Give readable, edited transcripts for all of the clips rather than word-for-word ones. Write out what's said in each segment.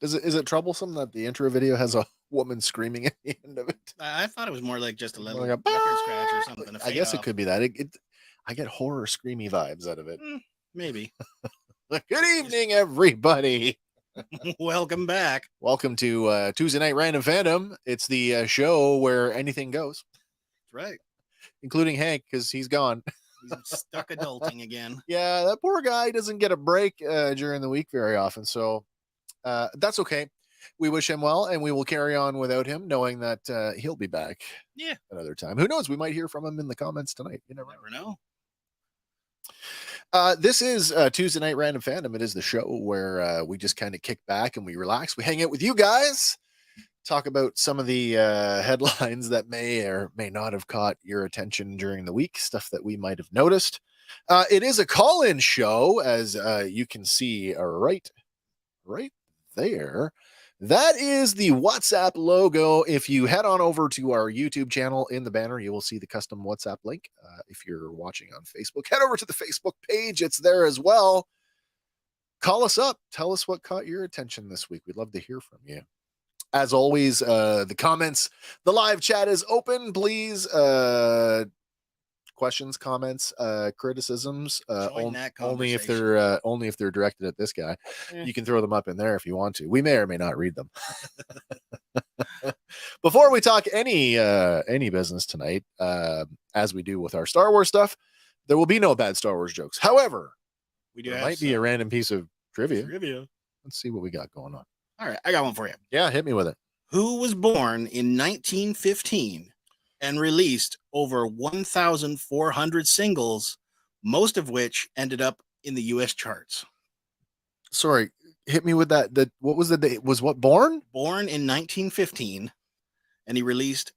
Is it troublesome that the intro video has a woman screaming at the end of it? I thought it was more like just a little Like a record scratch or something. I guess it could be that. I get horror screamy vibes out of it. Maybe. Good evening, everybody. Welcome back. Welcome to Tuesday Night Random Fandom. It's the show where anything goes. That's right. Including Hank, because he's gone. He's stuck adulting again. Yeah, that poor guy doesn't get a break during the week very often. So that's okay. We wish him well, and we will carry on without him, knowing that he'll be back another time. Who knows? We might hear from him in the comments tonight. You never know. This is Tuesday Night Random Fandom. It is the show where we just kind of kick back and we relax. We hang out with you guys, talk about some of the headlines that may or may not have caught your attention during the week, stuff that we might have noticed. It is a call-in show, as you can see right there. That is the WhatsApp logo. If you head on over to our YouTube channel, in the banner, you will see the custom WhatsApp link. If you're watching on Facebook, head over to the Facebook page. It's there as well. Call us up. Tell us what caught your attention this week. We'd love to hear from you. As always, the comments, the live chat is open. Please, questions, comments, criticisms, only if they're directed at this guy. You can throw them up in there if you want to. We may or may not read them. Before we talk any business tonight, as we do with our Star Wars stuff, there will be no bad Star Wars jokes. However, there might be a random piece of trivia. Let's see what we got going on. All right, I got one for you. Yeah, hit me with it. Who was born in 1915 and released over 1,400 singles, most of which ended up in the U.S. charts? Sorry, hit me with that. What was the date? Was what born? Born in 1915, and he released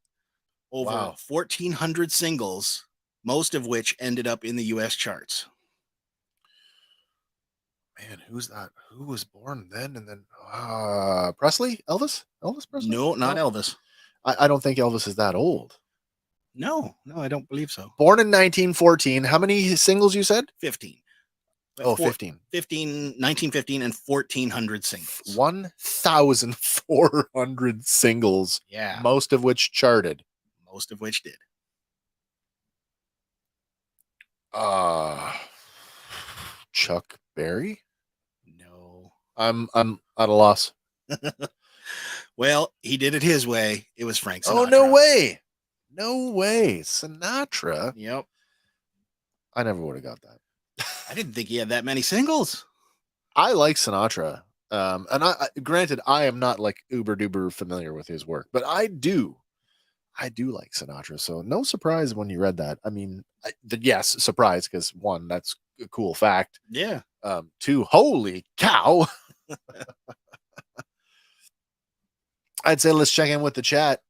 over 1,400 singles, most of which ended up in the U.S. charts. Man, who's that? Who was born then? And then Presley? Elvis Presley? No, not Elvis. I don't think Elvis is that old. No, I don't believe so. Born in 1914. How many singles you said? 15. 15. 1915 and 1,400 singles. 1,400 singles. Yeah. Most of which charted. Most of which did. Chuck Berry? No. I'm at a loss. Well, he did it his way. It was Frank Sinatra. Oh, no way. No way. Sinatra? Yep. I never would have got that. I didn't think he had that many singles. I like Sinatra. And granted, I am not like uber duper familiar with his work, but I do like Sinatra. So no surprise when you read that. I mean, yes, surprise, because one, that's a cool fact. Yeah. Two, holy cow. I'd say let's check in with the chat,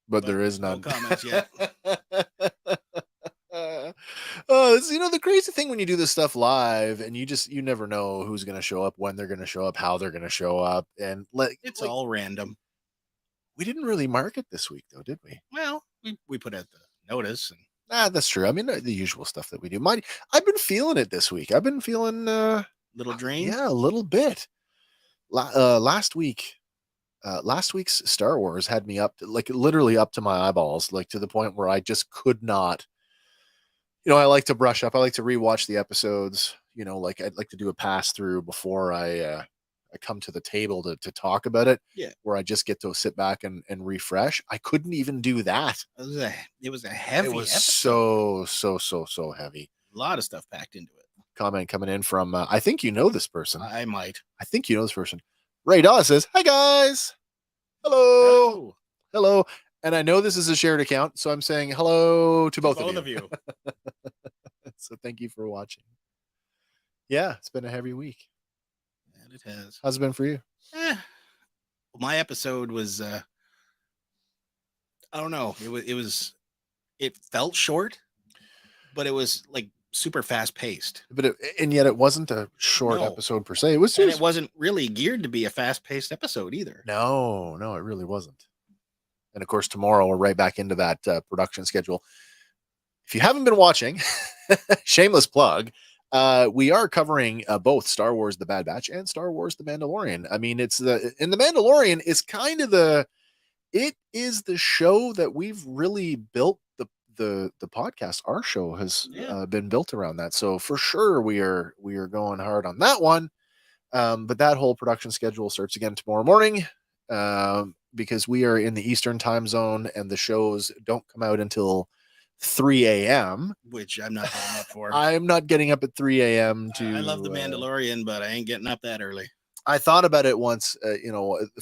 but there is none. No comments yet. The crazy thing when you do this stuff live and you never know who's going to show up, when they're going to show up, how they're going to show up. And it's all random. We didn't really market this week though, did we? Well, we put out the notice. And that's true. I mean, the usual stuff that we do. I've been feeling it this week. I've been feeling little drained. Yeah, a little bit. Last week's Star Wars had me up to, literally up to my eyeballs, to the point where I just could not. I like to brush up. I like to rewatch the episodes. I'd like to do a pass through before I come to the table to talk about it. Yeah, where I just get to sit back and refresh. I couldn't even do that. It was a heavy. It was episode. so heavy. A lot of stuff packed into it. Comment coming in from I think you know this person. I might. I think you know this person. Ray Dawes says, "Hi guys, hello." And I know this is a shared account, so I'm saying hello to both of you. So thank you for watching. Yeah, it's been a heavy week. And it has. How's it been for you? My episode was I don't know. It felt short, but it was super fast paced. But yet it wasn't a short episode per se. It wasn't really geared to be a fast paced episode either. No, it really wasn't. And of course, tomorrow we're right back into that production schedule. If you haven't been watching, shameless plug, We are covering both Star Wars: The Bad Batch and Star Wars: The Mandalorian. I mean, it's the Mandalorian is kind of it is the show that we've really built the podcast. Our show has been built around that, so for sure we are going hard on that one. But that whole production schedule starts again tomorrow morning. Because we are in the Eastern time zone and the shows don't come out until 3 a.m. Which I'm not getting up for. I'm not getting up at 3 a.m. to. I love The Mandalorian, but I ain't getting up that early. I thought about it once,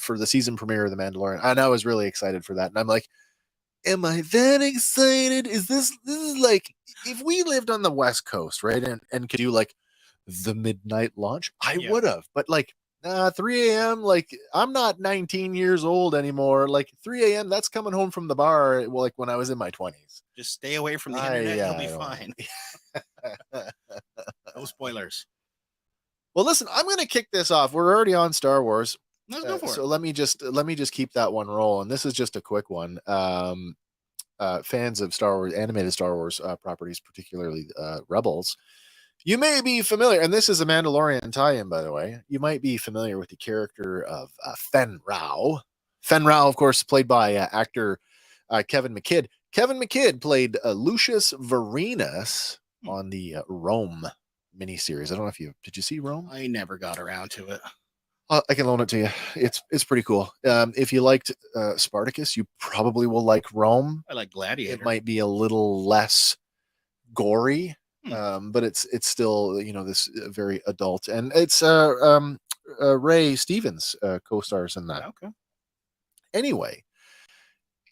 for the season premiere of The Mandalorian, and I was really excited for that. And I'm like, am I that excited? This is like, if we lived on the West Coast, right, and could do like the midnight launch, I would have. But like 3 a.m., like I'm not 19 years old anymore. Like 3 a.m., that's coming home from the bar, well, like when I was in my 20s. Just stay away from the internet, you'll be fine. No spoilers. Well, listen, I'm going to kick this off. We're already on Star Wars. Let's go for it. So let me just keep that one rolling. This is just a quick one. Fans of Star Wars, animated Star Wars properties, particularly Rebels, you may be familiar, and this is a Mandalorian tie-in, by the way. You might be familiar with the character of Fen Rao. Fen Rao, of course, played by actor Kevin McKidd. Kevin McKidd played Lucius Varinus on the Rome miniseries. I don't know if did you see Rome? I never got around to it. I can loan it to you. It's pretty cool. If you liked Spartacus, you probably will like Rome. I like Gladiator. It might be a little less gory. But it's still, this very adult, and it's Ray Stevens co-stars in that. Okay. Anyway,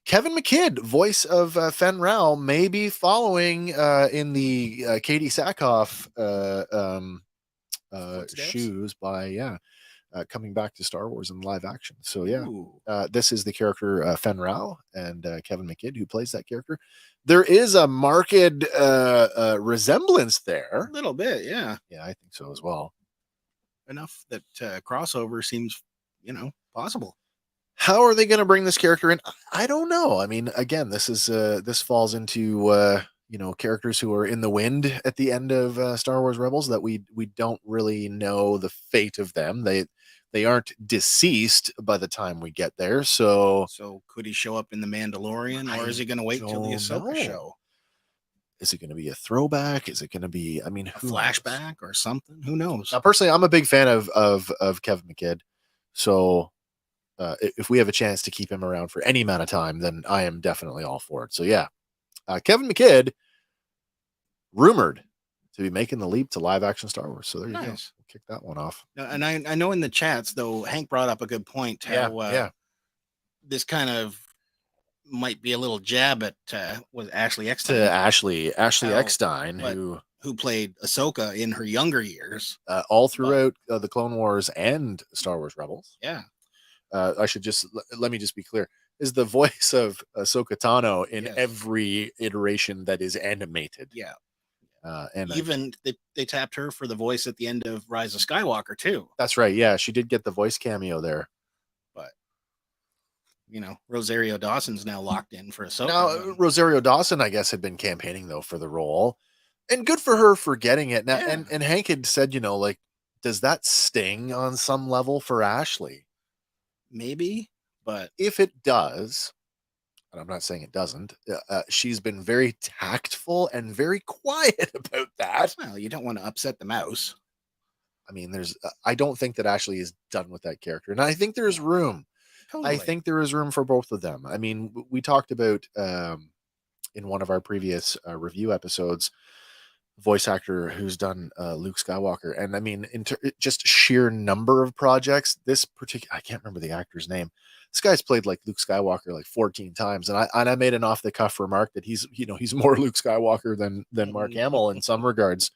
Kevin McKidd, voice of Fen Rao, may be following in the Katie Sackhoff shoes by coming back to Star Wars in live action. So this is the character Fen Rao and Kevin McKidd who plays that character. There is a marked resemblance there. A little bit, yeah. Yeah, I think so as well. Enough that crossover seems, possible. How are they going to bring this character in? I don't know. I mean, again, this falls into characters who are in the wind at the end of Star Wars Rebels that we don't really know the fate of them. They aren't deceased by the time we get there. So could he show up in The Mandalorian, or is he going to wait till the Ahsoka show? Is it going to be a throwback? Is it going to be, a flashback or something? Who knows? Now, personally, I'm a big fan of Kevin McKidd. So if we have a chance to keep him around for any amount of time, then I am definitely all for it. So yeah, Kevin McKidd rumored to be making the leap to live action Star Wars. So there you go. We'll kick that one off. And I know in the chats, though, Hank brought up a good point. How this kind of might be a little jab at was Ashley Eckstein. To Ashley Eckstein, who played Ahsoka in her younger years, all throughout the Clone Wars and Star Wars Rebels. Yeah. I should let me just be clear. Is the voice of Ahsoka Tano in every iteration that is animated. Yeah. And even they tapped her for the voice at the end of Rise of Skywalker too. That's right. Yeah, she did get the voice cameo there. But Rosario Dawson's now locked in for Ahsoka. Now, Rosario Dawson, I guess, had been campaigning though for the role, and good for her for getting it. Now, and Hank had said, does that sting on some level for Ashley? Maybe, but if it does, and I'm not saying it doesn't, she's been very tactful and very quiet about that. Well, you don't want to upset the mouse. I mean, I don't think that Ashley is done with that character, and I think there's room. Totally. I think there is room for both of them. I mean, we talked about in one of our previous review episodes, voice actor who's done Luke Skywalker, and I mean, just sheer number of projects. This particular, I can't remember the actor's name. This guy's played like Luke Skywalker like 14 times, and I made an off the cuff remark that he's more Luke Skywalker than Mark Hamill in some regards.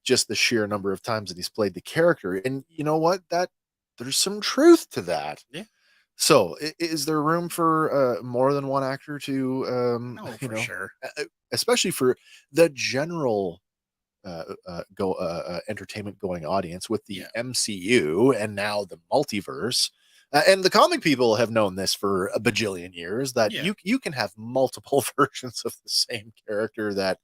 Just the sheer number of times that he's played the character, and you know what? That there's some truth to that. Yeah. So, is there room for more than one actor to, no, for sure, especially for the general entertainment going audience with the MCU and now the multiverse, and the comic people have known this for a bajillion years that you can have multiple versions of the same character that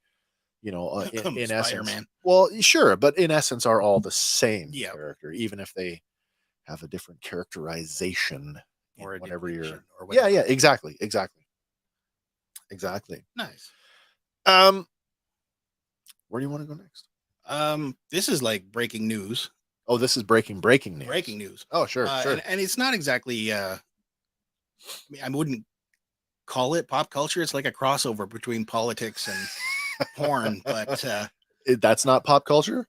in essence. Spider-Man. Well, sure, but in essence are all the same Yeah. character, even if they have a different characterization Or a whatever you're. depiction or whatever. Yeah, exactly. Nice. Where do you want to go next? This is like breaking news. Oh, this is breaking news. Breaking news. Oh, sure. And it's not exactly I wouldn't call it pop culture. It's like a crossover between politics and porn, but That's not pop culture.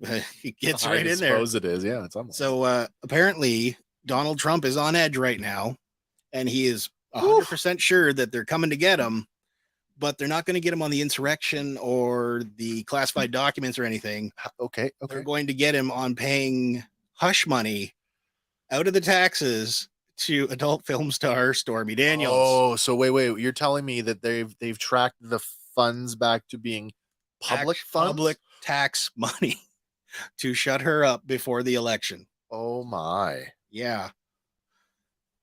it gets I right in there. suppose it is. Yeah, it's almost. So apparently Donald Trump is on edge right now, and he is 100% sure that they're coming to get him, but they're not going to get him on the insurrection or the classified documents or anything. Okay. They're going to get him on paying hush money out of the taxes to adult film star Stormy Daniels. Oh, so wait. You're telling me that they've tracked the funds back to being public funds? Public tax money to shut her up before the election. Oh my. Yeah.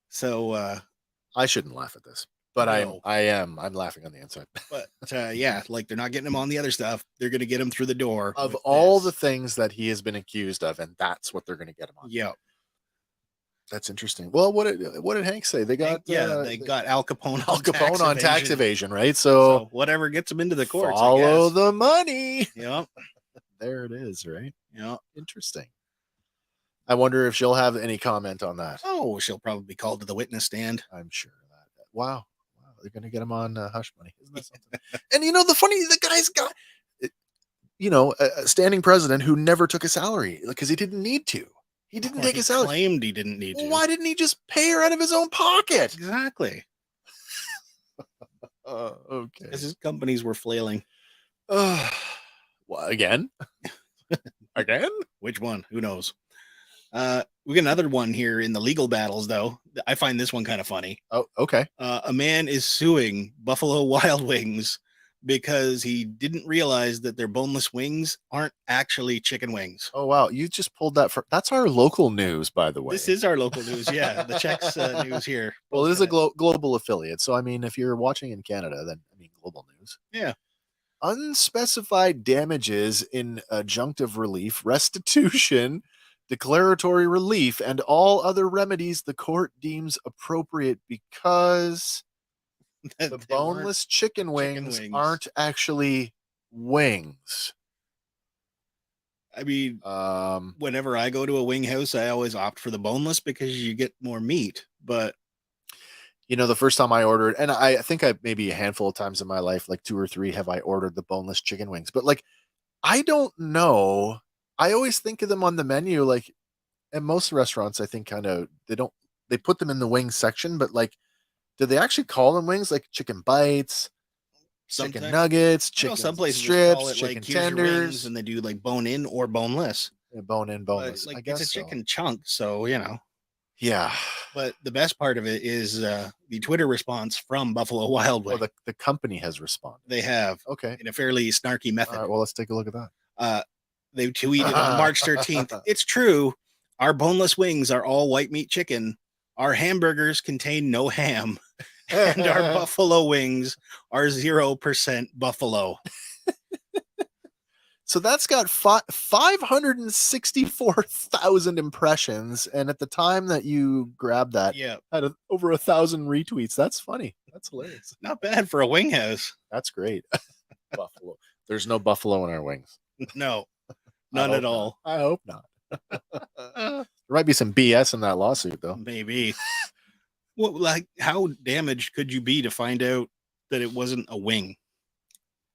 So I shouldn't laugh at this, but no. I'm laughing on the inside. But yeah, like they're not getting him on the other stuff. They're going to get him through the door Of all the things that he has been accused of, and that's what they're going to get him on. Yeah. That's interesting. Well, what did Hank say? They got they got Al Capone on tax evasion, right? So whatever gets them into the courts. Follow the money. Yeah. There it is, right? Yeah. Interesting. I wonder if she'll have any comment on that. Oh, she'll probably be called to the witness stand. I'm sure that. Wow. They're going to get him on hush money. Isn't that something? And the guy's got, a standing president who never took a salary because he didn't need to. He didn't take a salary. Claimed he didn't need to. Why didn't he just pay her out of his own pocket? Exactly. Okay. Because his companies were flailing. Well, again? Again? Which one? Who knows? We got another one here in the legal battles, though. I find this one kind of funny. Oh, okay. A man is suing Buffalo Wild Wings because he didn't realize that their boneless wings aren't actually chicken wings. Oh, wow. You just pulled that that's our local news, by the way. This is our local news. Yeah. The Czechs news here. Well, it is a global affiliate. So, I mean, if you're watching in Canada, then, global news. Yeah. Unspecified damages in adjunctive relief, restitution, declaratory relief, and all other remedies the court deems appropriate because the boneless chicken wings aren't actually wings. I mean, whenever I go to a wing house, I always opt for the boneless because you get more meat. But the first time I ordered, and I think maybe a handful of times in my life, like 2 or 3, have I ordered the boneless chicken wings. But I don't know. I always think of them on the menu, at most restaurants, I think they put them in the wing section, but do they actually call them wings? Like chicken bites, chicken nuggets, chicken strips, chicken tenders, and they do bone in or boneless. Yeah, bone in, boneless. I guess it's a chicken chunk, so Yeah. But the best part of it is the Twitter response from Buffalo Wild Wings. Oh, the company has responded. They have. Okay. In a fairly snarky method. All right, well, let's take a look at that. They tweeted on March 13th. It's true. Our boneless wings are all white meat chicken. Our hamburgers contain no ham. And our buffalo wings are 0% buffalo. So that's got 564,000 impressions, and at the time that you grabbed that, had over 1,000 retweets. That's funny. That's hilarious. Not bad for a wing house. That's great. Buffalo. There's no buffalo in our wings. No, none at all. I hope not. There might be some BS in that lawsuit, though. Maybe. Well, how damaged could you be to find out that it wasn't a wing?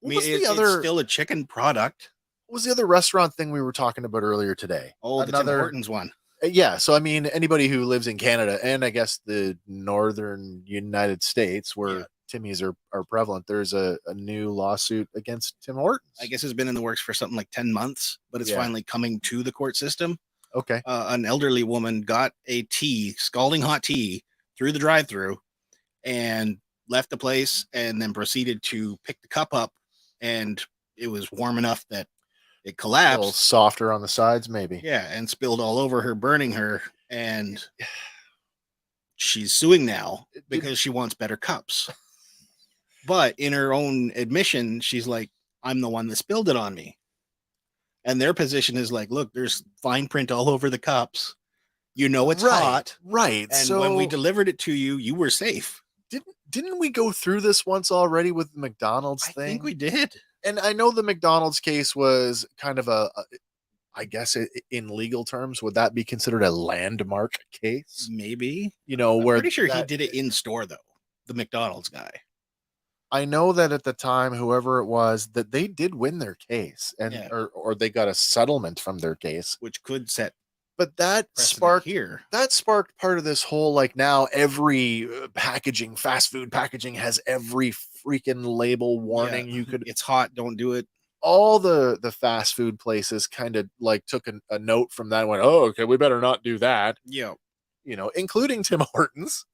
I mean, it's still a chicken product. What was the other restaurant thing we were talking about earlier today? Oh, the Tim Hortons one. Yeah. So, anybody who lives in Canada and I guess the northern United States where Timmy's are prevalent, there's a new lawsuit against Tim Hortons. I guess it's been in the works for something like 10 months, but it's finally coming to the court system. Okay. An elderly woman got a tea, scalding hot tea, through the drive-thru and left the place and then proceeded to pick the cup up, and it was warm enough that it collapsed. A little softer on the sides, maybe. Yeah, and spilled all over her, burning her, and she's suing now because she wants better cups. But in her own admission, she's like, I'm the one that spilled it on me. And their position is like, look, there's fine print all over the cups. You know it's hot. Right. And So when we delivered it to you, you were safe. didn't we go through this once already with the McDonald's thing? I think we did. And I know the McDonald's case was kind of I guess in legal terms, would that be considered a landmark case? Maybe. I'm pretty sure he did it in store, though. The McDonald's guy. I know that at the time, whoever it was, that they did win their case, and or they got a settlement from their case, which could set. But that sparked part of this whole, like, now every packaging, fast food packaging, has every freaking label warning. You could, it's hot, don't do it. All the fast food places kind of like took a note from that and went, oh, okay, we better not do that. Yeah. Including Tim Hortons.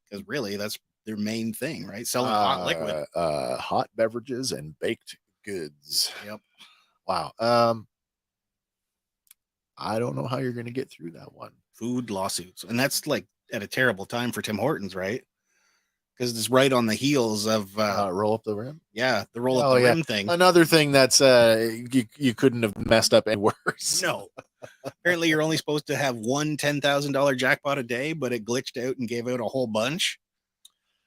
Because really, that's their main thing, right? Selling hot liquid. Hot beverages and baked goods. Yep. Wow. I don't know how you're going to get through that one. Food lawsuits. And that's like at a terrible time for Tim Hortons, right? Because it's right on the heels of roll up the rim. Yeah, the roll up the rim thing. Another thing that's you couldn't have messed up any worse. No. Apparently you're only supposed to have one $10,000 jackpot a day, but it glitched out and gave out a whole bunch.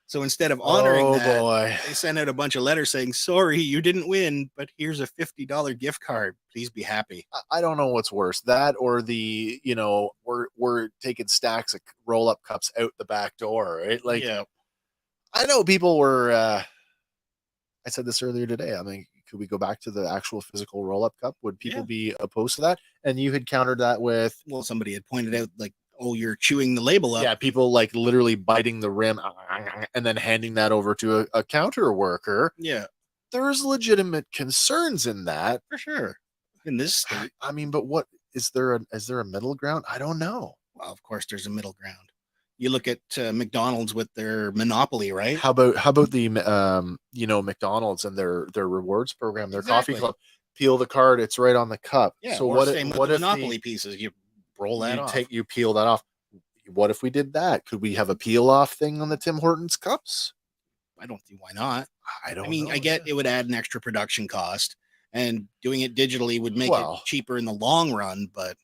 So instead of honoring that, they sent out a bunch of letters saying, sorry, you didn't win, but here's a $50 gift card. Please be happy. I don't know what's worse, that or the, we're taking stacks of roll-up cups out the back door, right? Like, yeah. I know people were, I said this earlier today. I mean, could we go back to the actual physical roll-up cup? Would people be opposed to that? And you had countered that with... Well, somebody had pointed out, like, oh, you're chewing the label up. Yeah, people like literally biting the rim and then handing that over to a counter worker. Yeah. There's legitimate concerns in that. For sure. In this state. I mean, but what is there a middle ground? I don't know. Well, of course there's a middle ground. You look at McDonald's with their monopoly, right? How about the McDonald's and their rewards program, their coffee club? Peel the card, it's right on the cup. Yeah. So what if monopoly pieces you roll that off? You peel that off. What if we did that? Could we have a peel off thing on the Tim Hortons cups? I don't see why not. I mean, I get it would add an extra production cost, and doing it digitally would make it cheaper in the long run. But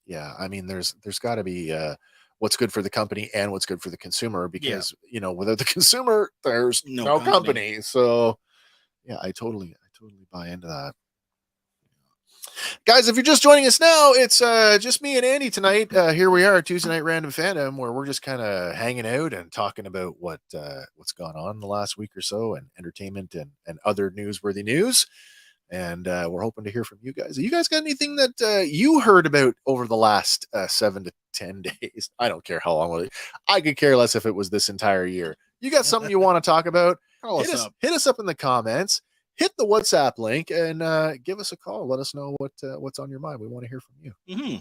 yeah, I mean, there's got to be what's good for the company and what's good for the consumer, because without the consumer, there's no company. So yeah, I totally buy into that. Guys, if you're just joining us now, it's just me and Andy tonight. Here we are, Tuesday Night Random Fandom, where we're just kind of hanging out and talking about what's gone on in the last week or so, and entertainment and other newsworthy news. And we're hoping to hear from you guys. You guys got anything that you heard about over the last 7 to 10 days? I don't care how long. I could care less if it was this entire year. You got something you want to talk about? Hit us up in the comments. Hit the WhatsApp link and give us a call. Let us know what's on your mind. We want to hear from you. Mm-hmm.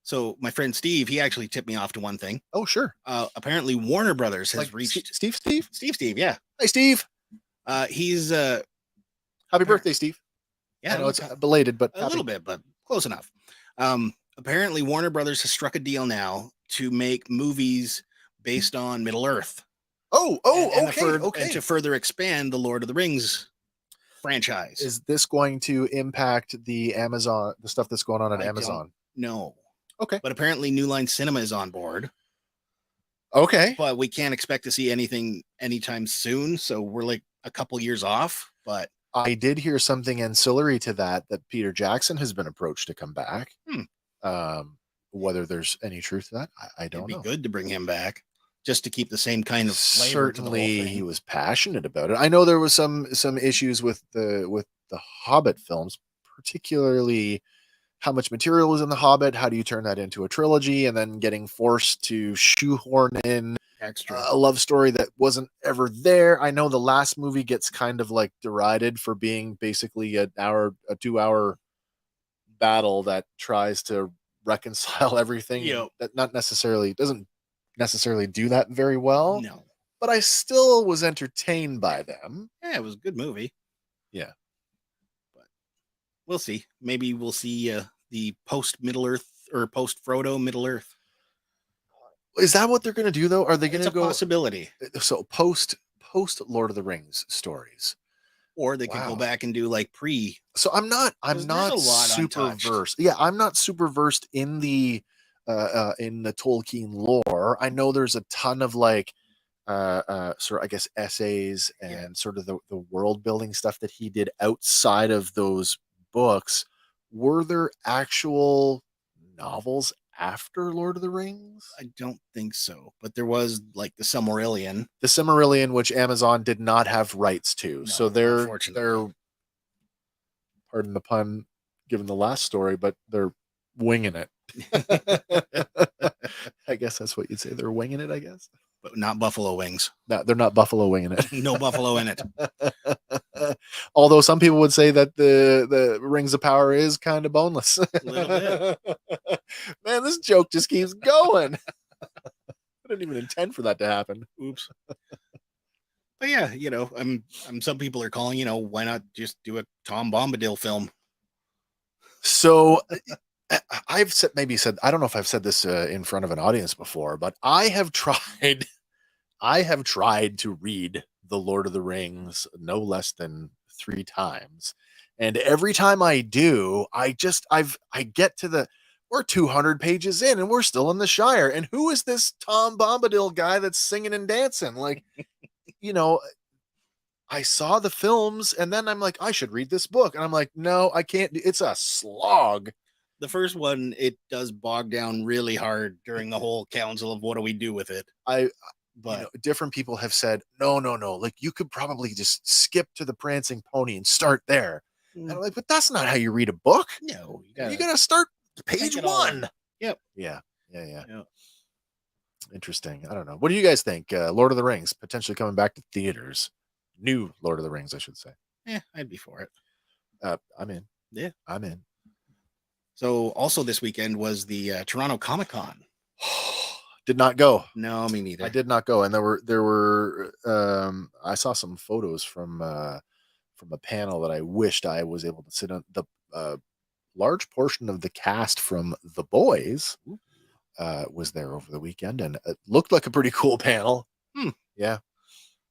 So my friend Steve, he actually tipped me off to one thing. Oh, sure. Apparently Warner Brothers has reached Steve. Yeah. Hi, Steve. He's happy birthday, Steve. Yeah, I know it's belated, but a little bit, but close enough. Apparently Warner Brothers has struck a deal now to make movies based on Middle Earth. Okay. And to further expand the Lord of the Rings franchise. Is this going to impact the stuff that's going on at Amazon? No. Okay. But apparently New Line Cinema is on board. Okay. But we can't expect to see anything anytime soon. So we're like a couple years off. But I did hear something ancillary to that Peter Jackson has been approached to come back. Whether there's any truth to that, I don't know. It'd be good to bring him back, just to keep the same kind of flavor. Certainly he was passionate about it. I know there was some issues with the Hobbit films, particularly how much material was in the Hobbit. How do you turn that into a trilogy, and then getting forced to shoehorn in a love story that wasn't ever there. I know the last movie gets kind of like derided for being basically a 2-hour battle that tries to reconcile everything. That doesn't necessarily do that very well. No, but I still was entertained by them. Yeah, it was a good movie. Yeah, but we'll see. Maybe we'll see the post Middle Earth or post Frodo Middle Earth. Is that what they're going to do though? Are they going to go possibility? So post Lord of the Rings stories. or they could go back and do like pre. So I'm not There's a lot super untouched. versed. Yeah, I'm not super versed in the Tolkien lore. I know there's a ton of like sort of, I guess, essays and sort of the world building stuff that he did outside of those books. Were there actual novels after Lord of the Rings? I don't think so, but there was like the Silmarillion. The Silmarillion, which Amazon did not have rights to. No, so they're unfortunately. pardon the pun, given the last story, but they're winging it. I guess that's what you'd say. They're winging it, I guess. But not buffalo wings. No, they're not buffalo winging it. No buffalo in it. Although some people would say that the Rings of Power is kind of boneless. A little bit. Man, this joke just keeps going. I didn't even intend for that to happen. Oops. But yeah, I'm some people are calling, why not just do a Tom Bombadil film? So I've said, I don't know if I've said this in front of an audience before, but I have tried to read The Lord of the Rings no less than 3 times. And every time I do, I get to we're 200 pages in and we're still in the Shire. And who is this Tom Bombadil guy that's singing and dancing? Like, I saw the films and then I'm like, I should read this book. And I'm like, no, I can't. It's a slog. The first one, it does bog down really hard during the whole council of what do we do with it. But different people have said, no. Like, you could probably just skip to the Prancing Pony and start there. And I'm like, but that's not how you read a book. No, you gotta start page 1. Yep. Yeah. Interesting. I don't know. What do you guys think? Lord of the Rings potentially coming back to theaters. New Lord of the Rings, I should say. Yeah, I'd be for it. I'm in. Yeah, I'm in. So also this weekend was the Toronto ComicCon. Did not go. No, me neither. I did not go, and there were I saw some photos from a panel that I wished I was able to sit on. The large portion of the cast from The Boys was there over the weekend, and it looked like a pretty cool panel. Yeah,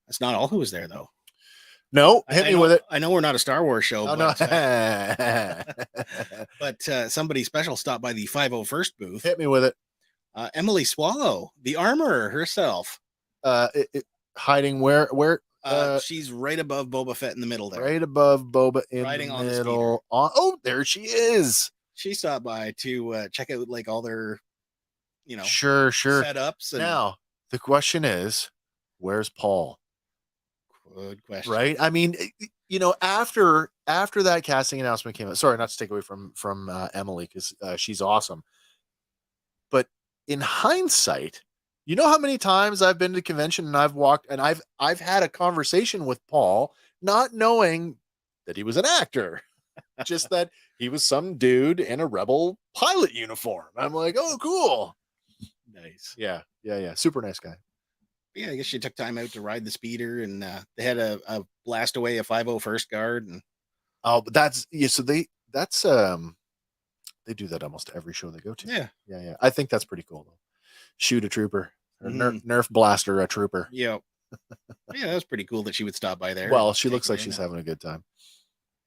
that's not all who was there though. No, hit me with it. I know we're not a Star Wars show, but somebody special stopped by the 501st booth. Hit me with it. Emily Swallow, the armorer herself. Hiding where? She's right above Boba Fett in the middle there. Right above Boba in Riding the on middle. Oh, there she is. She stopped by to check out like all their, sure setups. And now the question is, where's Paul? Good question. Right? I mean, after that casting announcement came out, sorry, not to take away from Emily, because she's awesome. But in hindsight, you know how many times I've been to convention and I've walked and I've had a conversation with Paul, not knowing that he was an actor, just that he was some dude in a Rebel pilot uniform. I'm like, oh, cool. Nice. Yeah. Super nice guy. Yeah, I guess she took time out to ride the speeder, and they had a blast away a 501st guard. And but that's so they do that almost every show they go to. Yeah. I think that's pretty cool though. Shoot a trooper, or Nerf blaster a trooper. Yeah, yeah, that's pretty cool that she would stop by there. Well, she looks like she's having a good time.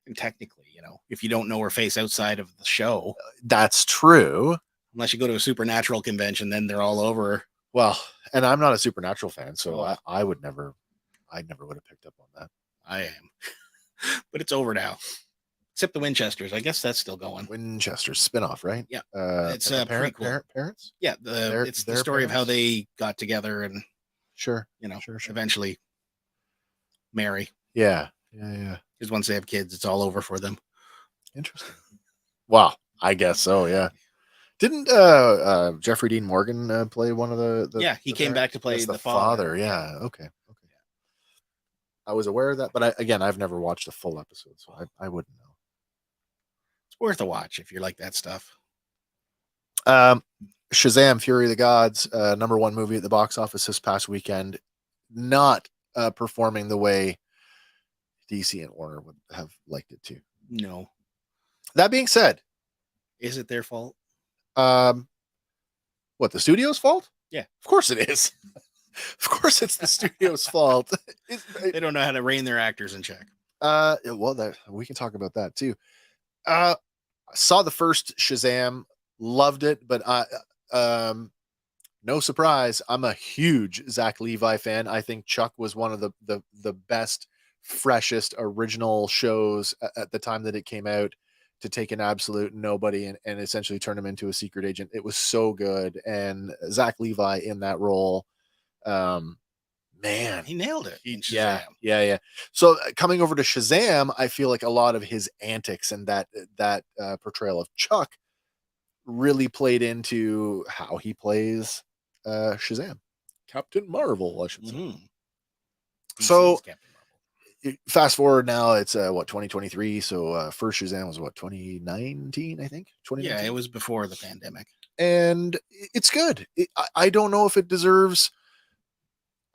And technically, if you don't know her face outside of the show, that's true. Unless you go to a Supernatural convention, then they're all over her. Well, and I'm not a Supernatural fan, so I would never would have picked up on that. I am, but it's over now. Except the Winchesters, I guess that's still going. Winchesters spinoff, right? Yeah, it's parents. Yeah, it's the story of how they got together and sure, eventually marry. Yeah. Because once they have kids, it's all over for them. Interesting. Wow, I guess so. Yeah. Didn't Jeffrey Dean Morgan play one of the yeah, he came back to play the father. Yeah. Okay. I was aware of that, but I've never watched a full episode, so I wouldn't know. It's worth a watch if you like that stuff. Shazam! Fury of the Gods, #1 movie at the box office this past weekend, not performing the way DC and Warner would have liked it to. No. That being said, is it their fault? What, the studio's fault? Yeah, of course it is. Of course it's the studio's fault. They don't know how to rein their actors in check. Well, that we can talk about that too. I saw the first Shazam, loved it, but no surprise, I'm a huge Zach Levi fan. I think Chuck was one of the best, freshest original shows at the time that it came out, to take an absolute nobody and essentially turn him into a secret agent. It was so good, and Zach Levi in that role, um, man, He nailed it in yeah, Shazam. yeah. So coming over to Shazam, I feel like a lot of his antics and that portrayal of Chuck really played into how he plays Shazam, Captain Marvel, I should say. Mhm. So DC's Captain Marvel. fast forward now, it's what, 2023. So first Shazam was what, 2019, I think. Yeah, 2019. it was before the pandemic. And it's good. I don't know if it deserves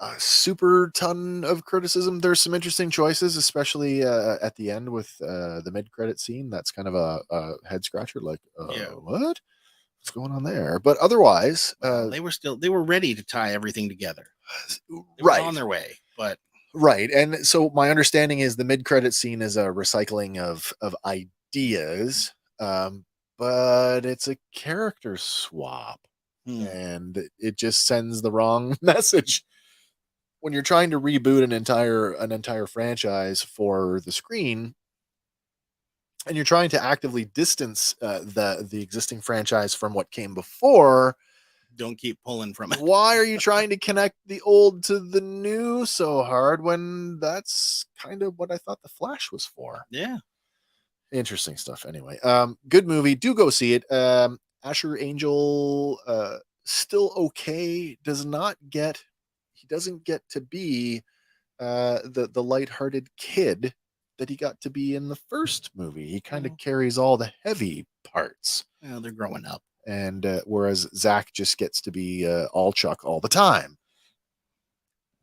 a super ton of criticism. There's some interesting choices, especially at the end with the mid-credit scene. That's kind of a head scratcher. Like, Yeah. what? What's going on there? But otherwise, Well, they were ready to tie everything together. They were right, on their way, but right. And so my understanding is the mid-credit scene is a recycling of ideas, but it's a character swap, and it just sends the wrong message. When you're trying to reboot an entire franchise for the screen, and you're trying to actively distance the existing franchise from what came before, don't keep pulling from it. why are you trying to connect the old to the new so hard when that's kind of what I thought the Flash was for? Yeah. Interesting stuff. Anyway, good movie. Do go see it. Asher Angel, still okay. He doesn't get to be the lighthearted kid that he got to be in the first movie. He kind of carries all the heavy parts. Well, they're growing up. And whereas Zach just gets to be all Chuck all the time.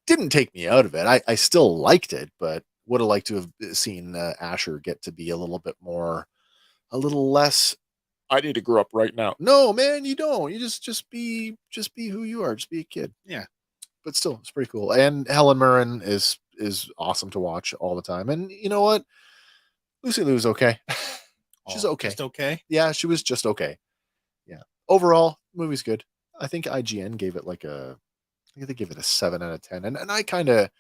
Didn't take me out of it. I still liked it, but would have liked to have seen Asher get to be a little bit more, a little less. I need to grow up right now. No, man, you don't. You just be who you are. Just be a kid. Yeah. But still, it's pretty cool. And Helen Mirren is awesome to watch all the time. And you know what? Lucy Liu's okay. She's okay. Just okay. Yeah, she was just okay. Yeah. Overall, movie's good. I think IGN gave it like I think they give it a 7 out of 10. And I kind of,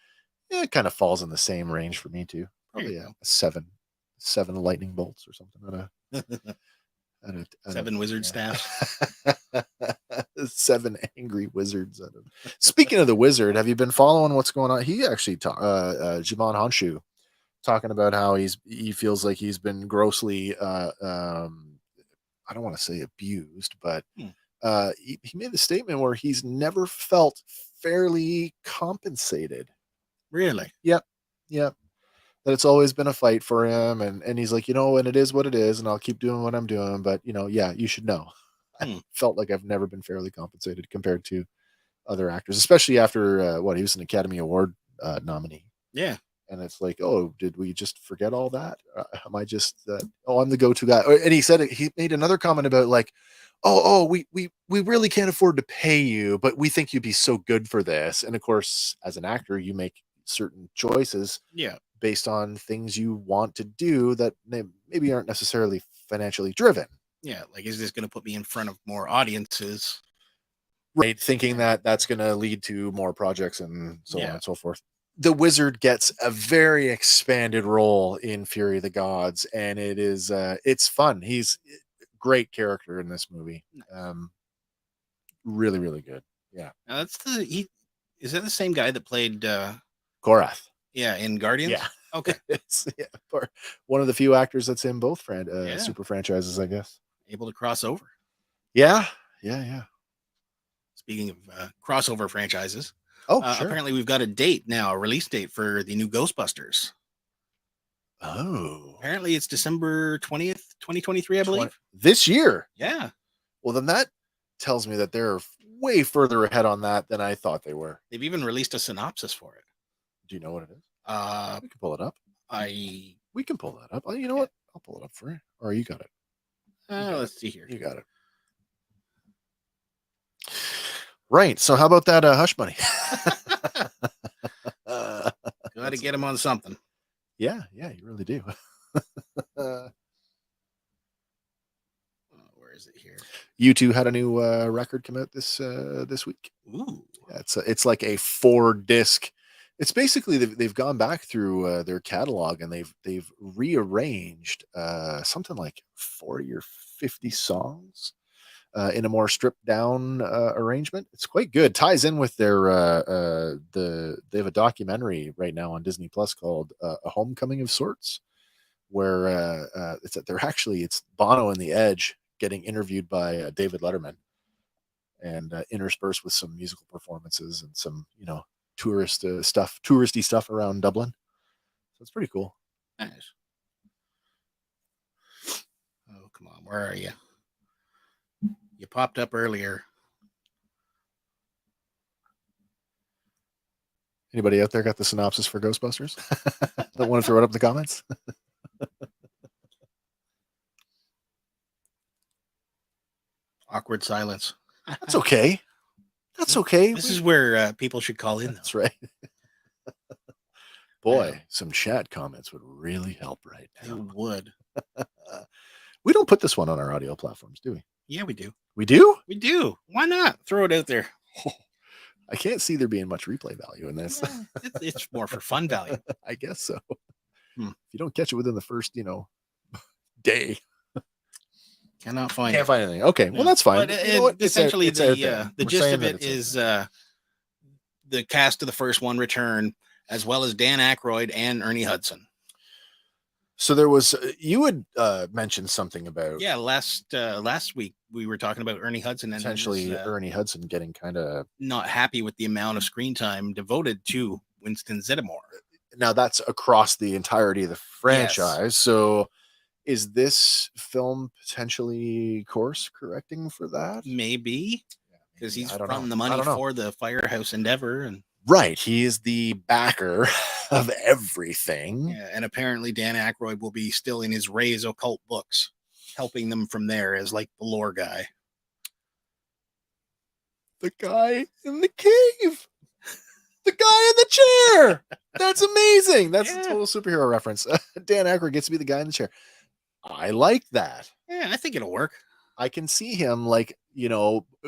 yeah, it kind of falls in the same range for me too. Probably a 7 lightning bolts or something. Seven wizard staff. 7 angry wizards. Speaking of the wizard, have you been following what's going on? He actually Jimon Honshu talking about how he feels like he's been grossly I don't want to say abused, but he made the statement where he's never felt fairly compensated. Really? Yep. That it's always been a fight for him, and he's like, and it is what it is, and I'll keep doing what I'm doing, but yeah, you should know. I felt like I've never been fairly compensated compared to other actors, especially after he was an Academy Award nominee. Yeah. And it's like, oh, did we just forget all that? Am I just I'm the go-to guy? And he made another comment about like, we really can't afford to pay you, but we think you'd be so good for this. And of course, as an actor, you make certain choices based on things you want to do that maybe aren't necessarily financially driven. Yeah, like, is this going to put me in front of more audiences? Right, thinking that that's going to lead to more projects and so on and so forth. The wizard gets a very expanded role in Fury of the Gods, and it is it's fun. He's a great character in this movie. Really, really good. Yeah. Now is that the same guy that played Korath? Yeah, in Guardians? Yeah. Okay. It's one of the few actors that's in both super franchises, I guess. Able to cross over. Yeah. Speaking of crossover franchises, sure. Apparently we've got a release date for the new Ghostbusters. Oh. Apparently it's December 20th, 2023, I believe. This year? Yeah. Well, then that tells me that they're way further ahead on that than I thought they were. They've even released a synopsis for it. Do you know what it is? We can pull it up. We can pull that up. You know what? I'll pull it up for you. Or you got it. Let's see here. You got it. Right. So how about that Hush Money? Got to get him on something. Yeah, you really do. Where is it here? U2 had a new record come out this week. Ooh. Yeah, it's like a 4-disc. It's basically they've gone back through their catalog and they've rearranged something like 40 or 50 songs in a more stripped down arrangement. It's quite good. Ties in with their they have a documentary right now on Disney Plus called A Homecoming of Sorts, where it's Bono and the Edge getting interviewed by David Letterman, and interspersed with some musical performances and some touristy stuff around Dublin. So it's pretty cool. Nice. Oh, come on, where are you? You popped up earlier. Anybody out there got the synopsis for Ghostbusters? Don't want to throw it up in the comments. Awkward silence. That's okay. That's okay. This is where people should call in. That's right. Boy, some chat comments would really help right now. It would. We don't put this one on our audio platforms, do we? Yeah, we do. We do? We do. Why not? Throw it out there. I can't see there being much replay value in this. It's more for fun value. I guess so. If you don't catch it within the first, day. Cannot find Can't find anything. Okay, well that's fine. Essentially, the gist of it is the cast of the first one return, as well as Dan Aykroyd and Ernie Hudson. So there was you had mentioned something about last week we were talking about Ernie Hudson and essentially Ernie Hudson getting kind of not happy with the amount of screen time devoted to Winston Zeddemore. Now that's across the entirety of the franchise. Yes. So is this film potentially course correcting for that? Maybe, because he's from the money for the Firehouse Endeavor, and right, he is the backer of everything. Yeah, and apparently Dan Aykroyd will be still in his Ray's occult books, helping them from there as like the lore guy. The guy in the cave. The guy in the chair. That's amazing. That's a total superhero reference. Dan Aykroyd gets to be the guy in the chair. I like that. Yeah, I think it'll work. I can see him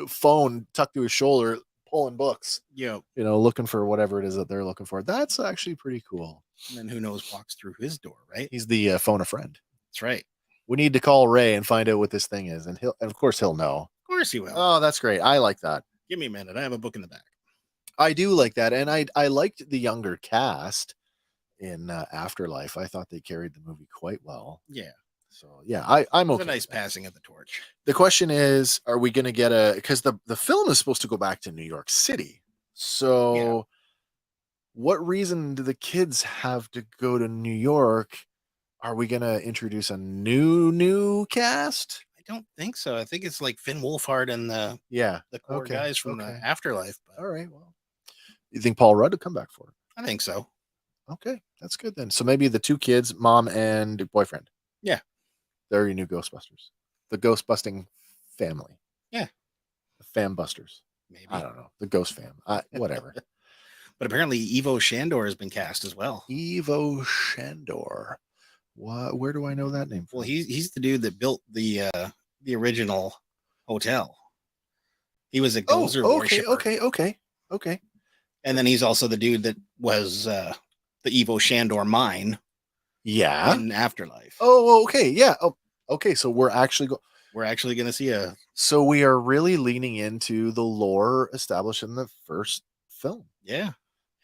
phone tucked to his shoulder, pulling books. Yeah. Looking for whatever it is that they're looking for. That's actually pretty cool. And then who knows walks through his door, right? He's the phone a friend. That's right. We need to call Ray and find out what this thing is. And of course he'll know. Of course he will. Oh, that's great. I like that. Give me a minute. I have a book in the back. I do like that. And I liked the younger cast in Afterlife. I thought they carried the movie quite well. Yeah. So yeah, I'm okay. It's a nice passing of the torch. The question is, are we going to get because the film is supposed to go back to New York City. So what reason do the kids have to go to New York? Are we going to introduce a new cast? I don't think so. I think it's like Finn Wolfhard and the core guys from the Afterlife. But... All right. Well, you think Paul Rudd will come back for it? I think so. Okay, that's good then. So maybe the two kids, mom and boyfriend. Yeah. They're your new Ghostbusters. The Ghostbusting family. Yeah. The Fam Busters. Maybe. I don't know. The Ghost Fam. Whatever. But apparently Ivo Shandor has been cast as well. Ivo Shandor. Where do I know that name from? Well, he's the dude that built the original hotel. He was a Gozer worshiper. Okay. And then he's also the dude that was the Ivo Shandor mine. Yeah. In Afterlife. Oh, okay. Yeah. Oh, okay. So we're actually going to see a. So we are really leaning into the lore established in the first film. Yeah.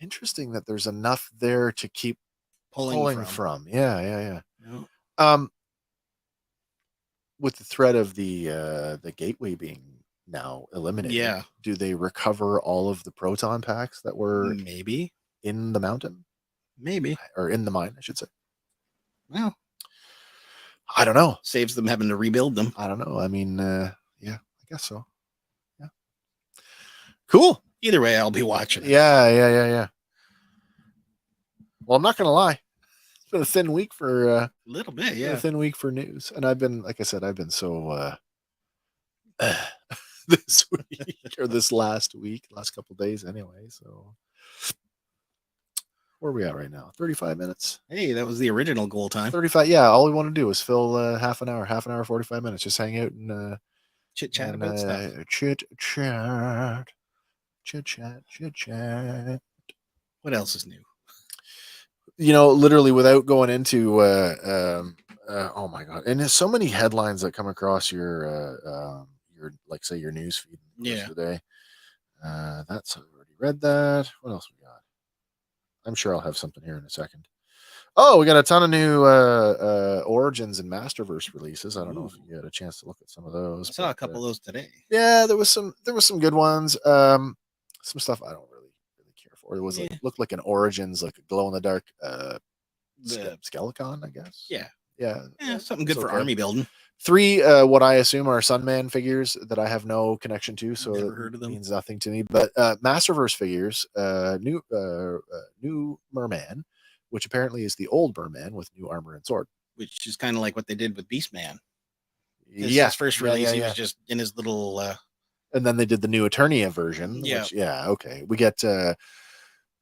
Interesting that there's enough there to keep pulling from. Yeah. With the threat of the gateway being now eliminated. Yeah. Do they recover all of the proton packs that were maybe in the mountain? Maybe. Or in the mine, I should say. Well, I don't know. Saves them having to rebuild them. I don't know. I mean, yeah, I guess so. Yeah. Cool. Either way, I'll be watching it. Yeah. Well, I'm not going to lie. It's been a thin week for a little bit. Yeah. A thin week for news. And I've been, like I said, I've been so this week or this last couple of days anyway. So Where are we at right now? 35 minutes. Hey, that was the original goal time. 35. Yeah, all we want to do is fill half an hour, 45 minutes. Just hang out and Chit chat about stuff. Chit chat. What else is new? Literally without going into oh my god, and there's so many headlines that come across your like say your news feed today. That's I already read that. What else we got? I'm sure I'll have something here in a second. Oh, we got a ton of new Origins and Masterverse releases. I don't know if you had a chance to look at some of those. I saw a couple of those today. Yeah, there was some good ones. Some stuff I don't really care for. It was like looked like an Origins, like a glow in the dark Skelecon, I guess. Yeah, something good for army building. 3 what I assume are Sunman figures that I have no connection to, so never heard of them. Means nothing to me. But Masterverse figures, new Merman, which apparently is the old Merman with new armor and sword, which is kind of like what they did with Beastman. His first release, he was just in his little. And then they did the new Eternia version. Yeah. Which, okay. We get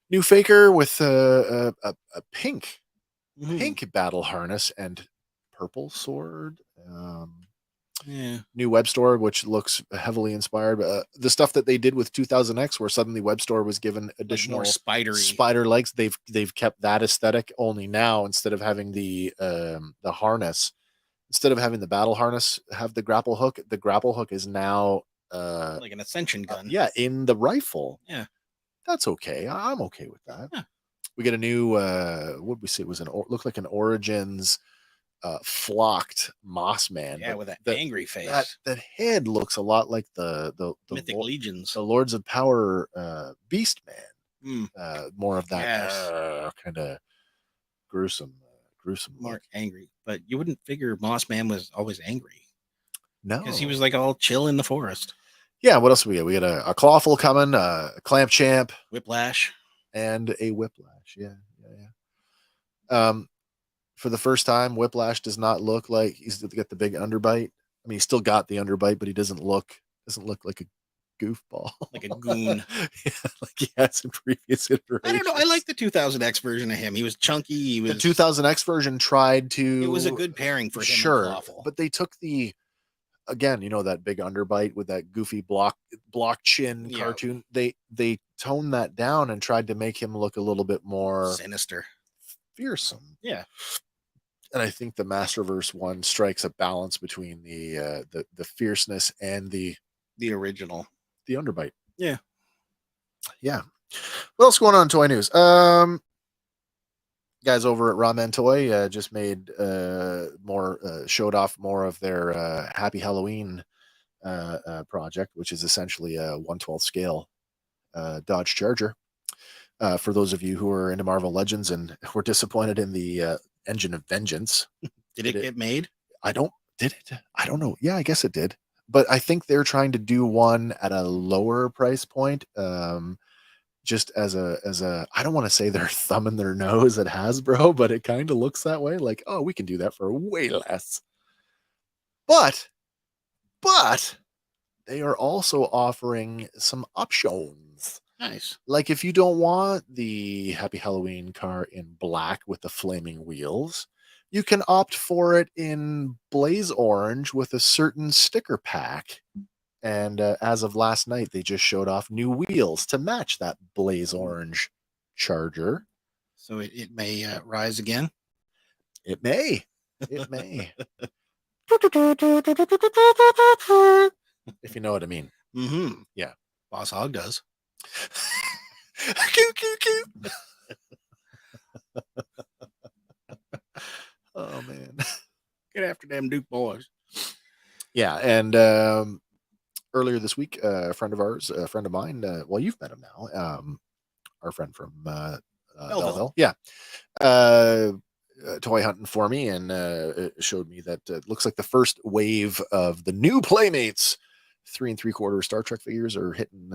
new Faker with a pink battle harness and purple sword. New web store, which looks heavily inspired. The stuff that they did with 2000X, where suddenly web store was given additional spider legs. They've kept that aesthetic. Only now, instead of having the harness, instead of having the battle harness have the grapple hook is now like an ascension gun. In the rifle. That's okay. I'm okay with that. We get a new what did we say? It was looked like an Origins flocked Mossman. With that angry face. That head looks a lot like the Mythic Legions, the Lords of Power Beast Man. More of that kind of gruesome more look. Angry. But you wouldn't figure Mossman was always angry. No, because he was like all chill in the forest. Yeah, what else we got? We got a Clawful coming, a Clamp Champ, Whiplash, and a Whiplash. Yeah. For the first time, Whiplash does not look like he's got the big underbite. I mean, he's still got the underbite, but he doesn't look like a goofball, like a goon. Like he has in previous iterations. I don't know. I like the 2000X version of him. He was chunky. The 2000X version tried to. It was a good pairing for him. Sure, but they took again, that big underbite with that goofy block chin cartoon. They toned that down and tried to make him look a little bit more sinister, fearsome. Yeah. And I think the Masterverse one strikes a balance between the fierceness and the original, the underbite. Yeah. What else going on in toy news? Guys over at Raw Man Toy just made showed off more of their Happy Halloween project, which is essentially a 1/12 scale Dodge Charger. For those of you who are into Marvel Legends and were disappointed in the Engine of Vengeance. Did it get made? Did it? I don't know. Yeah, I guess it did. But I think they're trying to do one at a lower price point. Just as a I don't want to say they're thumbing their nose at Hasbro, but it kind of looks that way. Like, oh, we can do that for way less. But they are also offering some options. Nice. Like if you don't want the Happy Halloween car in black with the flaming wheels, you can opt for it in blaze orange with a certain sticker pack. And as of last night, they just showed off new wheels to match that blaze orange Charger. So it may rise again. It may. It may. If you know what I mean. Mm-hmm. Yeah. Boss Hog does. Coo, coo, coo. Oh, man. Get after them Duke boys. Yeah. And earlier this week, a friend of ours, a friend of mine, well, you've met him now, our friend from Belleville. Yeah. Toy hunting for me and showed me that it looks like the first wave of the new Playmates 3 3/4 Star Trek figures are hitting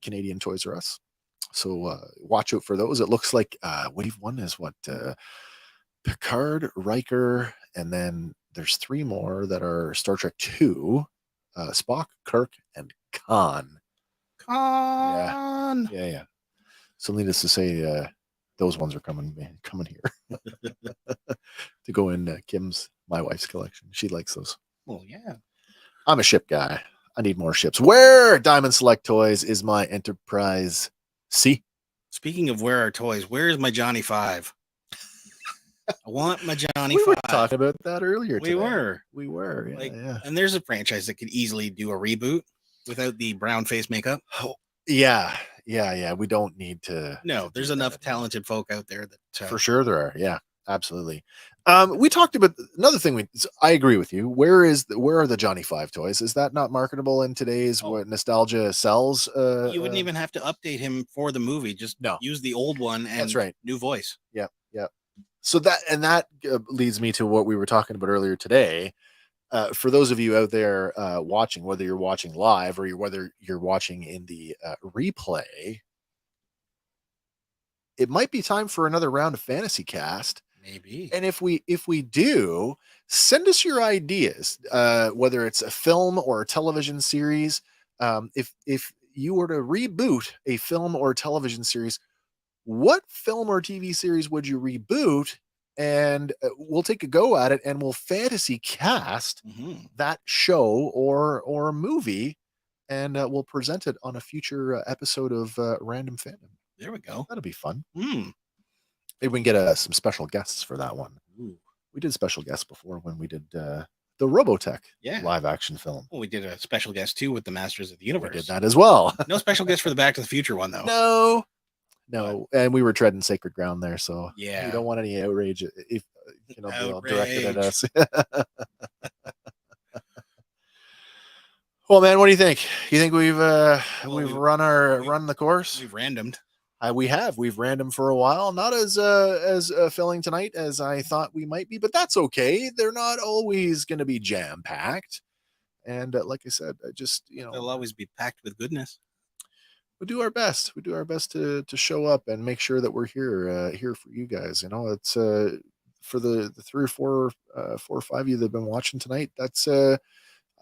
Canadian Toys R Us. So watch out for those. It looks like wave 1 is what Picard, Riker, and then there's 3 more that are Star Trek 2, Spock, Kirk, and Khan. Khan. Yeah. So needless to say, those ones are coming here to go in Kim's, my wife's collection. She likes those. Well, yeah. I'm a ship guy. I need more ships. Where Diamond Select Toys is my Enterprise C. Speaking of where are toys, where is my Johnny 5? I want my Johnny We 5. were talking about that earlier today. We were. Yeah, Like, yeah. and there's a franchise that could easily do a reboot without the brown face makeup. Oh, yeah. We don't need to. No, to there's do that enough anymore. talented folk out there that For sure there are. Yeah, absolutely. We talked about another thing. I agree with you. Where are the Johnny 5 toys? Is that not marketable in today's what nostalgia sells? You wouldn't even have to update him for the movie. Just use the old one and that's right. New voice. Yeah. So that leads me to what we were talking about earlier today. For those of you out there watching, whether you're watching live or whether you're watching in the replay, it might be time for another round of Fantasy Cast. Maybe. And if we do, send us your ideas, whether it's a film or a television series. If you were to reboot a film or television series, what film or TV series would you reboot? And we'll take a go at it, and we'll fantasy cast that show or movie, and we'll present it on a future episode of Random Fandom. There we go. That'll be fun. Maybe we can get some special guests for that one. Ooh. We did special guests before when we did the Robotech live action film. Well, we did a special guest too with the Masters of the Universe. We did that as well. No special guest for the Back to the Future one though. No, and we were treading sacred ground there, so yeah, we don't want any outrage if be all directed at us. Well, man, what do you think? You think we've run the course? We've randomed. We've random for a while. Not as filling tonight as I thought we might be, but that's okay. They're not always going to be jam packed, and like I said, they'll always be packed with goodness. We do our best. We do our best to show up and make sure that we're here for you guys. It's for the 3 or 4 or 5 of you that have been watching tonight. That's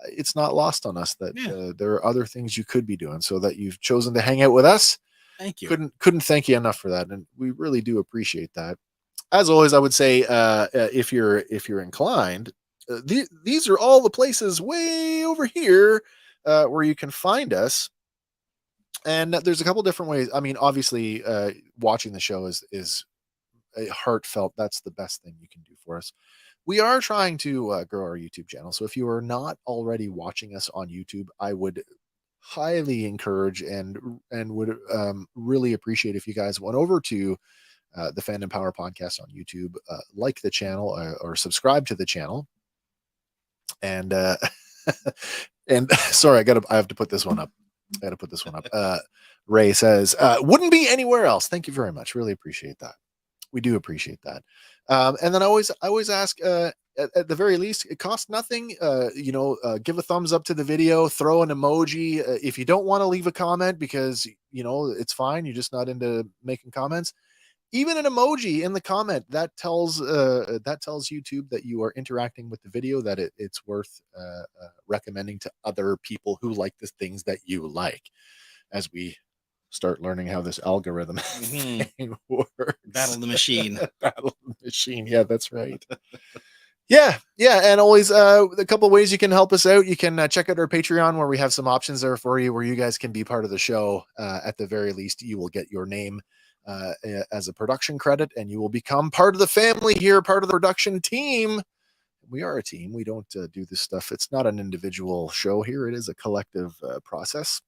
it's not lost on us that there are other things you could be doing, so that you've chosen to hang out with us. Thank you. Couldn't thank you enough for that, and we really do appreciate that. As always, I would say if you're inclined, these are all the places way over here where you can find us. And there's a couple different ways. I mean, obviously, watching the show is a heartfelt. That's the best thing you can do for us. We are trying to grow our YouTube channel. So if you are not already watching us on YouTube, I would highly encourage and would really appreciate if you guys went over to the Fandom Power Podcast on YouTube, like the channel or subscribe to the channel. And and sorry, I have to put this one up. I got to put this one up. Ray says, wouldn't be anywhere else. Thank you very much. Really appreciate that. We do appreciate that. And then I always ask, at the very least, it costs nothing. Give a thumbs up to the video, throw an emoji. If you don't want to leave a comment because, it's fine. You're just not into making comments. Even an emoji in the comment that tells YouTube that you are interacting with the video, that it's worth recommending to other people who like the things that you like, as we start learning how this algorithm thing works. Battle the machine. Battle the machine. Yeah, that's right. Yeah. And always a couple of ways you can help us out. You can check out our Patreon, where we have some options there for you, where you guys can be part of the show. At the very least, you will get your name as a production credit, and you will become part of the family here, part of the production team. We are a team. We don't do this stuff. It's not an individual show here. It is a collective process.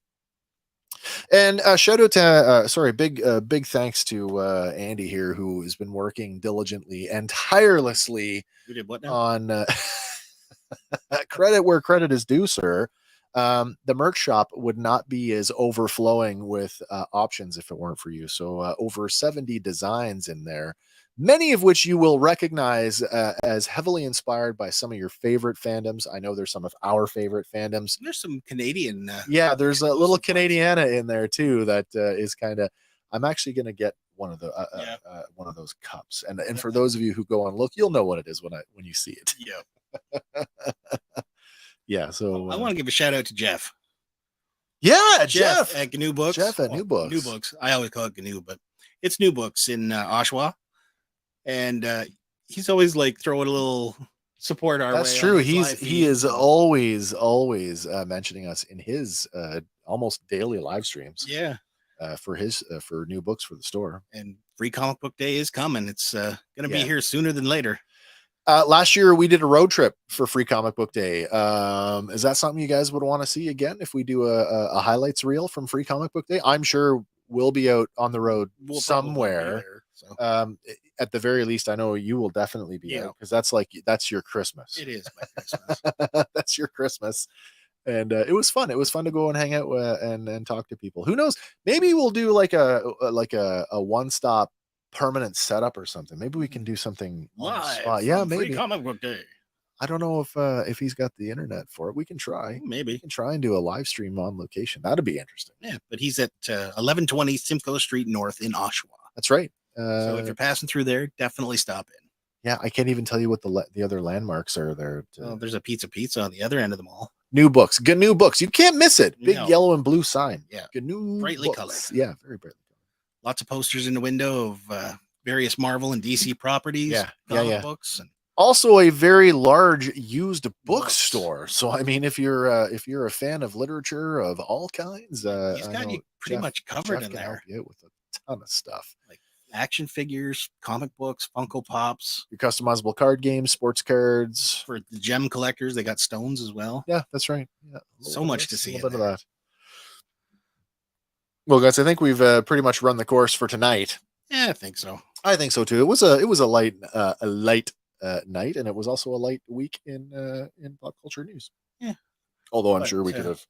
And shout out to big thanks to Andy here, who has been working diligently and tirelessly on credit where credit is due, sir. The merch shop would not be as overflowing with options if it weren't for you. So over 70 designs in there, many of which you will recognize as heavily inspired by some of your favorite fandoms. I know there's some of our favorite fandoms. There's some Canadian. There's a little Canadiana in there too. That is kind of. I'm actually going to get one of those cups, and for those of you who go and look, you'll know what it is when you see it. Yeah. Yeah, so I want to give a shout out to Jeff. Yeah, Jeff at GNU Books. Jeff at New Books. New Books. I always call it GNU, but It's New Books in Oshawa, and he's always like throwing a little support our That's way. true. On his live He is feeds. always mentioning us in his almost daily live streams. Yeah. For New Books for the store. And Free Comic Book Day is coming. It's going to be Yeah. here sooner than later. Last year we did a road trip for Free Comic Book Day. Is that something you guys would want to see again if we do a highlights reel from Free Comic Book Day? I'm sure we'll be out on the road somewhere. There, so. At the very least, I know you will definitely be out because that's your Christmas. It is my Christmas. That's your Christmas. And it was fun. It was fun to go and hang out and talk to people. Who knows? Maybe we'll do like a one-stop permanent setup or something. Maybe we can do something live. Yeah, maybe. Free Comic Book Day. I don't know if he's got the internet for it. We can try. Maybe we can try and do a live stream on location. That'd be interesting. Yeah, but he's at 1120 Simcoe Street North in Oshawa. That's right. So if you're passing through there, definitely stop in. Yeah, I can't even tell you what the other landmarks are there. There's a Pizza on the other end of the mall. New Books. GNU Books. You can't miss it. Big yellow and blue sign. Yeah. GNU brightly Books. colored. Yeah, very brightly colored. Lots of posters in the window of various Marvel and DC properties. Yeah. Books. And also a very large used bookstore. So I mean, if you're a fan of literature of all kinds, he's got you pretty much covered in there. Yeah, with a ton of stuff. Like action figures, comic books, Funko Pops, your customizable card games, sports cards. For the gem collectors, they got stones as well. Yeah, that's right. Yeah, so much to see. A little bit of that. Well, guys, I think we've pretty much run the course for tonight. Yeah, I think so. I think so too. It was a light night, and it was also a light week in pop culture news. Yeah. Although I'm sure we could have.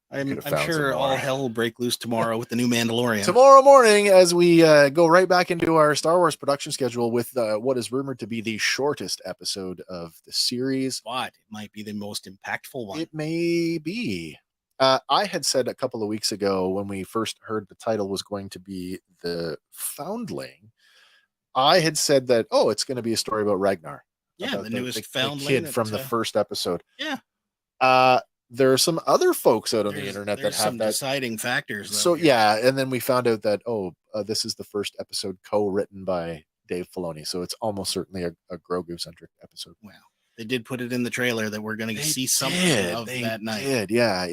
I'm sure all hell will break loose tomorrow with the new Mandalorian. Tomorrow morning, as we go right back into our Star Wars production schedule with what is rumored to be the shortest episode of the series. What? It might be the most impactful one. It may be. I had said a couple of weeks ago when we first heard the title was going to be The Foundling, I had said that, it's going to be a story about Ragnar. Yeah, the newest foundling. The kid from the first episode. Yeah. There are some other folks out on the internet that have some deciding factors. So yeah, and then we found out that this is the first episode co-written by Dave Filoni, so it's almost certainly a Grogu-centric episode. Wow, they did put it in the trailer that we're going to see something of that night. Yeah.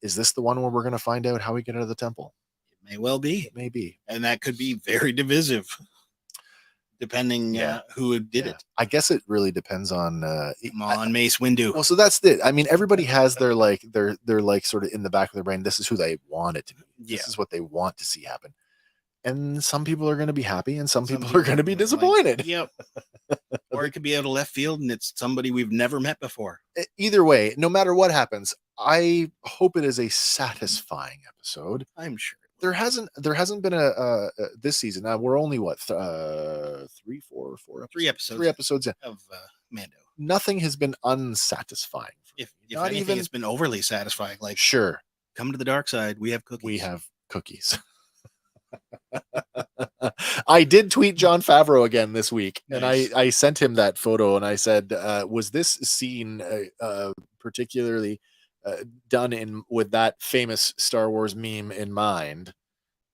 Is this the one where we're going to find out how we get out of the temple? It may well be. It may be, and that could be very divisive. Depending who did it. I guess it really depends on Mace Windu. Well, so that's it. I mean, everybody has their sort of in the back of their brain, this is who they want it to be. This is what they want to see happen. And some people are going to be happy and some people are going to be disappointed. Yep. Or it could be out of left field and it's somebody we've never met before. Either way, no matter what happens, I hope it is a satisfying episode. I'm sure. There hasn't been a this season. Now we're only three episodes in of Mando. Nothing has been unsatisfying. If anything, it's been overly satisfying. Like, sure, come to the dark side. We have cookies. We have cookies. I did tweet Jon Favreau again this week, nice. And I sent him that photo, and I said, "Was this scene particularly?" Done with that famous Star Wars meme in mind.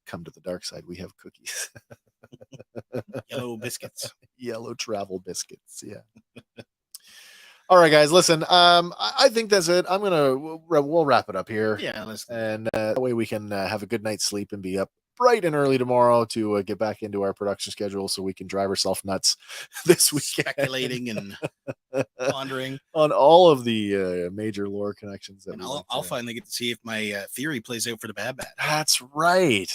Come to the dark side. We have cookies. Yellow biscuits. Yellow travel biscuits. Yeah. All right, guys. Listen. I think that's it. We'll wrap it up here. Yeah. And that way we can have a good night's sleep and be up bright and early tomorrow to get back into our production schedule so we can drive ourselves nuts this weekend. Speculating and pondering on all of the major lore connections. That I'll finally get to see if my theory plays out for the Bad Batch. That's right.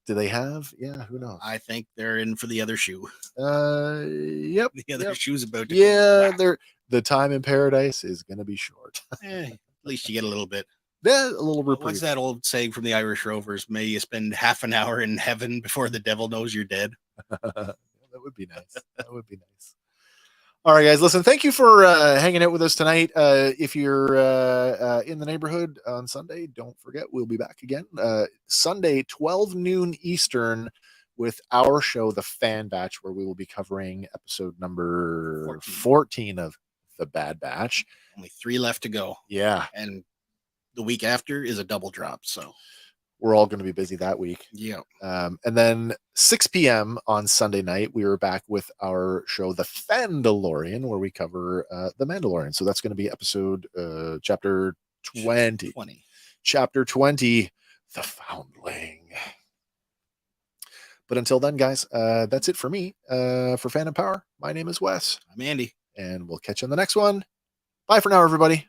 Do they have? Yeah, who knows? I think they're in for the other shoe. Yep. The other shoe's about to the time in paradise is going to be short. At least you get a little bit. Yeah, a little reprieve. What's that old saying from the Irish Rovers? May you spend half an hour in heaven before the devil knows you're dead. That would be nice. That would be nice. All right, guys. Listen, thank you for hanging out with us tonight. If you're in the neighborhood on Sunday, don't forget we'll be back again Sunday, 12 noon Eastern, with our show, The Fan Batch, where we will be covering episode number 14 of The Bad Batch. Only 3 left to go. Yeah, and the week after is a double drop. So we're all going to be busy that week. Yeah. And then 6 p.m. on Sunday night, we are back with our show, The Fandalorian, where we cover The Mandalorian. So that's going to be episode chapter 20. Chapter 20, The Foundling. But until then, guys, that's it for me. For Fandom Power, my name is Wes. I'm Andy. And we'll catch you on the next one. Bye for now, everybody.